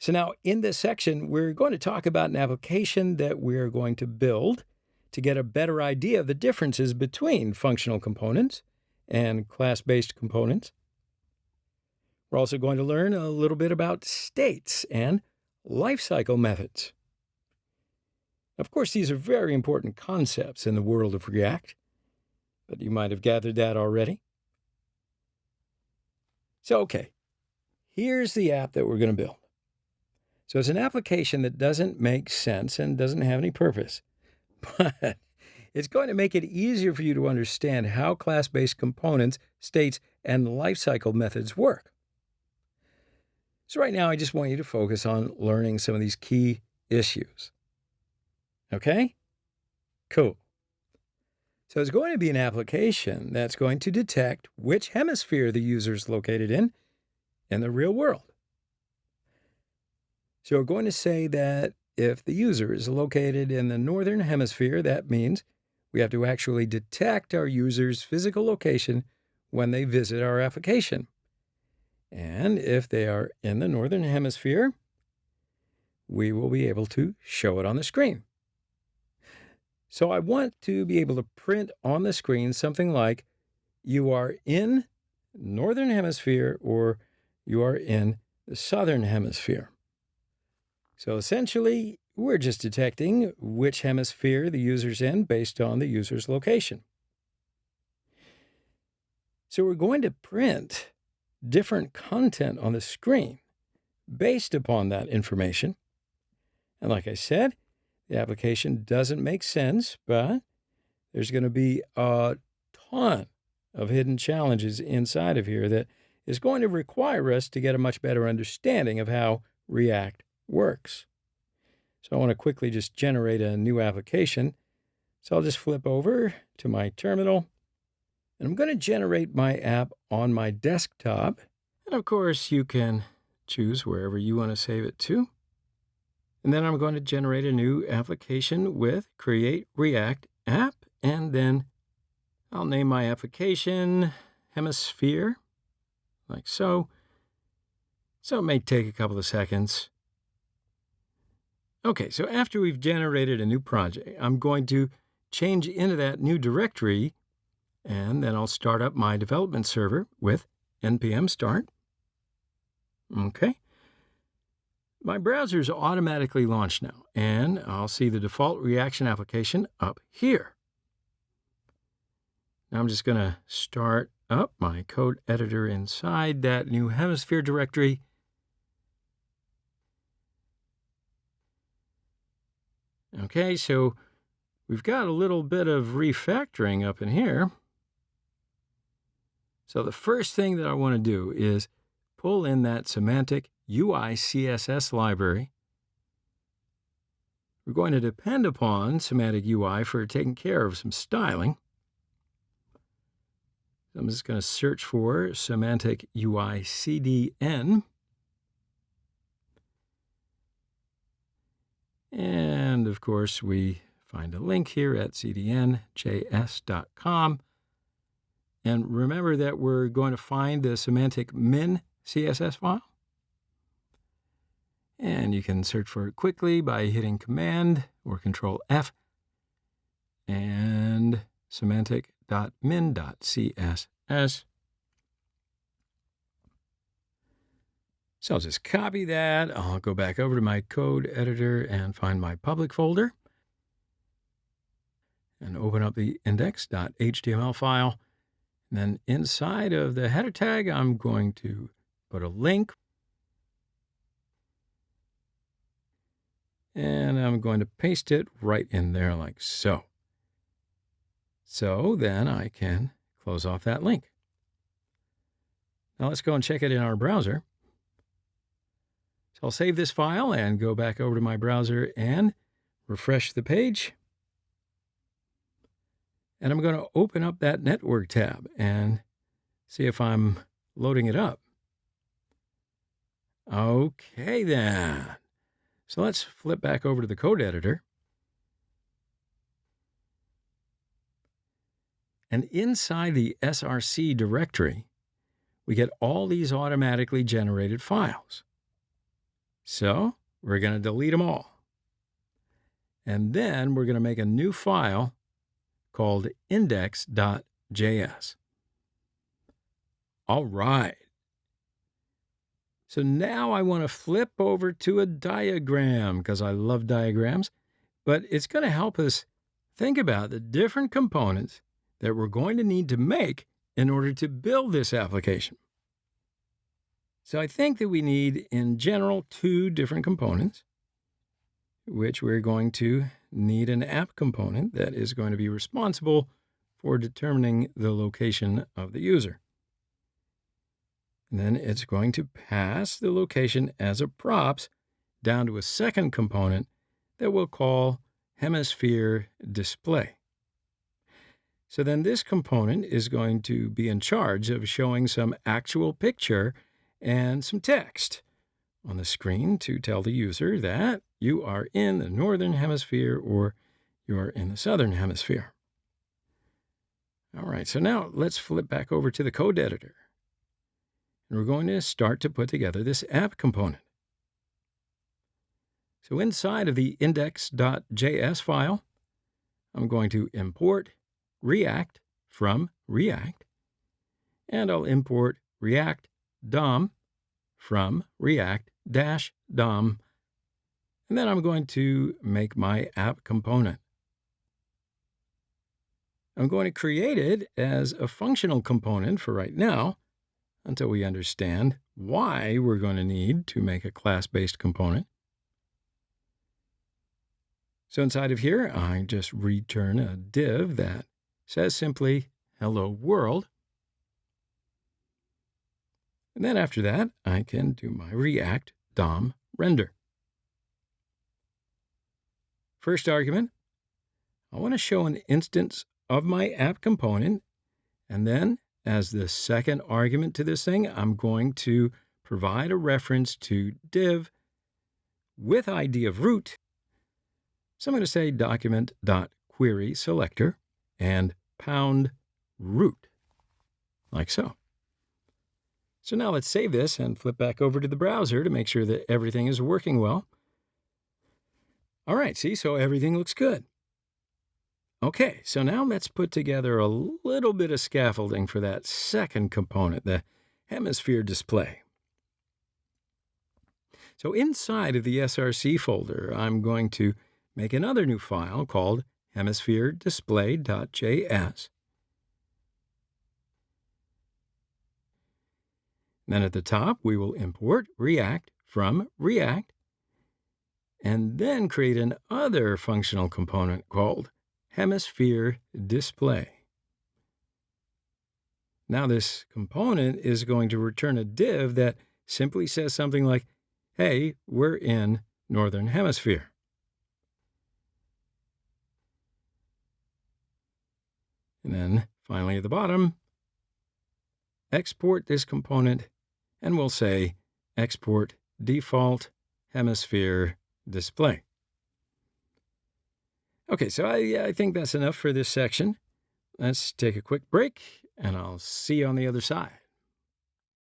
So now in this section, we're going to talk about an application that we're going to build to get a better idea of the differences between functional components and class-based components. We're also going to learn a little bit about states and lifecycle methods. Of course, these are very important concepts in the world of React, but you might have gathered that already. So, here's the app that we're going to build. So it's an application that doesn't make sense and doesn't have any purpose, but it's going to make it easier for you to understand how class-based components, states, and lifecycle methods work. So right now, I just want you to focus on learning some of these key issues. Okay? Cool. So it's going to be an application that's going to detect which hemisphere the user is located in the real world. So we're going to say that if the user is located in the northern hemisphere, that means we have to actually detect our user's physical location when they visit our application. And if they are in the northern hemisphere, we will be able to show it on the screen. So I want to be able to print on the screen something like, you are in northern hemisphere or you are in the southern hemisphere. So essentially, we're just detecting which hemisphere the user's in based on the user's location. So we're going to print different content on the screen based upon that information. And like I said, the application doesn't make sense, but there's going to be a ton of hidden challenges inside of here that is going to require us to get a much better understanding of how React works. So I want to quickly just generate a new application. So I'll just flip over to my terminal, and I'm going to generate my app on my desktop. And of course, you can choose wherever you want to save it to. And then I'm going to generate a new application with Create React App, and then I'll name my application Hemisphere, like so. So it may take a couple of seconds. Okay, so after we've generated a new project, I'm going to change into that new directory, and then I'll start up my development server with npm start. Okay. My browser's automatically launched now, and I'll see the default Reaction application up here. Now I'm just going to start up my code editor inside that new Hemisphere directory. Okay, so we've got a little bit of refactoring up in here. So the first thing that I want to do is pull in that semantic UI CSS library. We're going to depend upon semantic UI for taking care of some styling. I'm just going to search for semantic UI CDN. And of course, we find a link here at cdnjs.com. And remember that we're going to find the semantic min CSS file. And you can search for it quickly by hitting Command or Control F and semantic.min.css. So I'll just copy that. I'll go back over to my code editor and find my public folder and open up the index.html file. And then inside of the header tag, I'm going to put a link. And I'm going to paste it right in there like so. So then I can close off that link. Now let's go and check it in our browser. So I'll save this file and go back over to my browser and refresh the page. And I'm going to open up that network tab and see if I'm loading it up. Okay then. So let's flip back over to the code editor. And inside the src directory, we get all these automatically generated files. So we're going to delete them all. And then we're going to make a new file called index.js. All right. So now I want to flip over to a diagram because I love diagrams, but it's going to help us think about the different components that we're going to need to make in order to build this application. So I think that we need, in general, two different components, which we're going to need an app component that is going to be responsible for determining the location of the user. And then it's going to pass the location as a props down to a second component that we'll call hemisphere display. So then this component is going to be in charge of showing some actual picture and some text on the screen to tell the user that you are in the northern hemisphere or you're in the southern hemisphere. All right, so now let's flip back over to the code editor. And we're going to start to put together this app component. So inside of the index.js file, I'm going to import React from React, and I'll import React DOM from React-DOM, and then I'm going to make my app component. I'm going to create it as a functional component for right now, until we understand why we're going to need to make a class-based component. So inside of here, I just return a div that says simply, hello world. And then after that, I can do my React DOM render. First argument, I want to show an instance of my app component, and then as the second argument to this thing, I'm going to provide a reference to div with ID of root. So I'm going to say document.querySelector and pound root, like so. So now let's save this and flip back over to the browser to make sure that everything is working well. All right, see, so everything looks good. Okay, so now let's put together a little bit of scaffolding for that second component, the hemisphere display. So inside of the SRC folder, I'm going to make another new file called hemisphere-display.js. Then at the top, we will import React from React, and then create another functional component called hemisphere display. Now this component is going to return a div that simply says something like, hey, we're in northern hemisphere. And then finally at the bottom, export this component, and we'll say export default hemisphere display. Okay, so I think that's enough for this section. Let's take a quick break, and I'll see you on the other side.